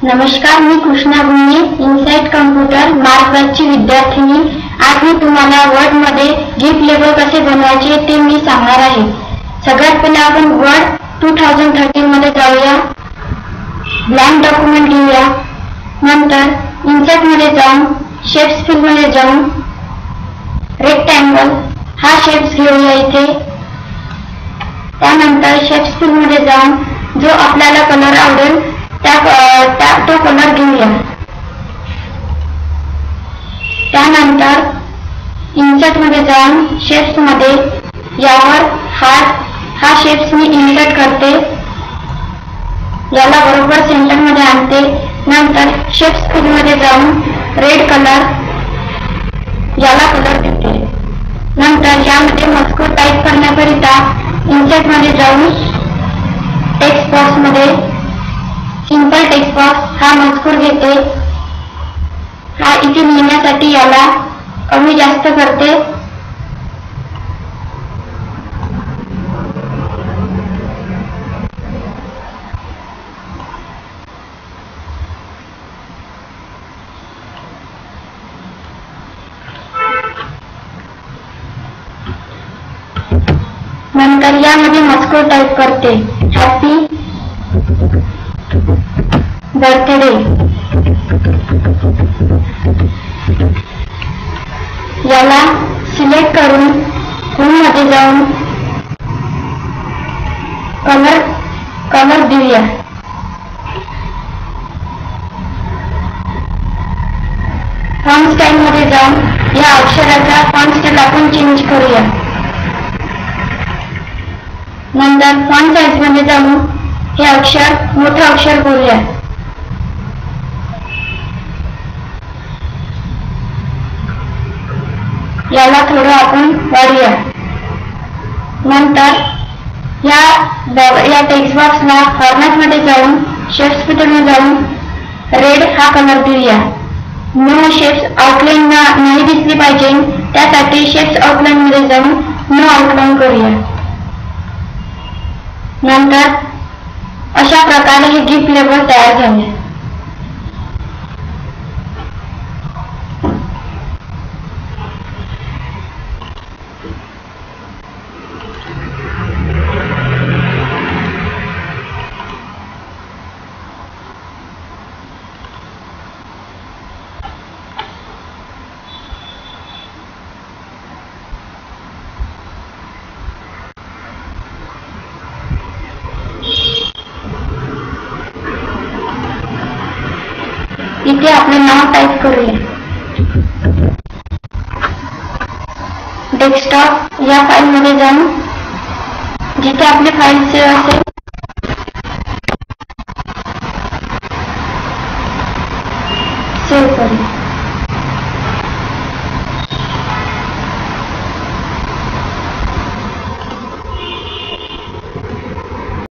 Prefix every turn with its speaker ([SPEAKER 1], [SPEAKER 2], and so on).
[SPEAKER 1] नमस्कार, मी कृष्णा गुन्हे, insight computer मार्कची विद्यार्थिनी। आज मी तुम्हाला वर्ड मध्ये गिफ्ट लेबल कसे बनवायचे ते मी सांगणार आहे। सगळ्यात पहिले आपण वर्ड 2013 मध्ये जाऊया, ब्लँक डॉक्युमेंट घेऊया। नंतर इन्सर्ट मध्ये जाऊन शेप्स फिल मध्ये जाऊन रेक्टँगल हा शेप्स घेऊया इथे। त्यानंतर शेप्स फिल मध्ये जाऊन जो आपल्याला कलर आवडेल तो कलर घेऊया। त्यानंतर इन्सर्ट मध्ये जाऊन शेप्स मध्ये यावर हार्ट हा शेप्स मी इन्सर्ट करते, याला बरोबर सेंटर मध्ये आणते। नंतर शेप्स फिल मध्ये जाऊन रेड कलर याला कलर देते। नंतर यामध्ये मजकूर टाइप करण्याकरिता इन्सर्ट मध्ये जाऊन टेक्स्ट बॉक्स मध्ये सिंपल टेक्स्ट बॉक्स हा मजकूर घेते, हा इथे लिहिण्यासाठी याला कमी जास्त करते। नंतर यामध्ये मजकूर टाइप करते, हॅपी बर्थडे। याला सिलेक्ट करून होम मध्ये जाऊन कलर देऊया। फॉन्ट स्टाईल मध्ये जाऊन या अक्षराचा फॉन्ट स्टाईल आपण चेंज करूया। नंतर फॉन्ट साइज मध्ये जाऊन हे अक्षर मोठं अक्षर करूया। याला थोडं आपण वाढूया। नंतर या टेक्स्ट बॉक्सला फॉर्मॅट मध्ये जाऊन शेप्स फिल मध्ये जाऊन रेड हा कलर देऊया। नो शेप्स आउटलाईन नाही दिसली पाहिजे, त्यासाठी शेप्स आउटलाईन मध्ये जाऊन नो आउटलाईन करूया। नंतर अशा प्रकारे हे गिफ्ट लेबल तयार झाले। इथे आपले नाव टाइप करूया। डेस्कटॉप या फाइल मध्ये जाऊन जिथे आपली फाइल सेव्ह असेल सेव्ह करूया।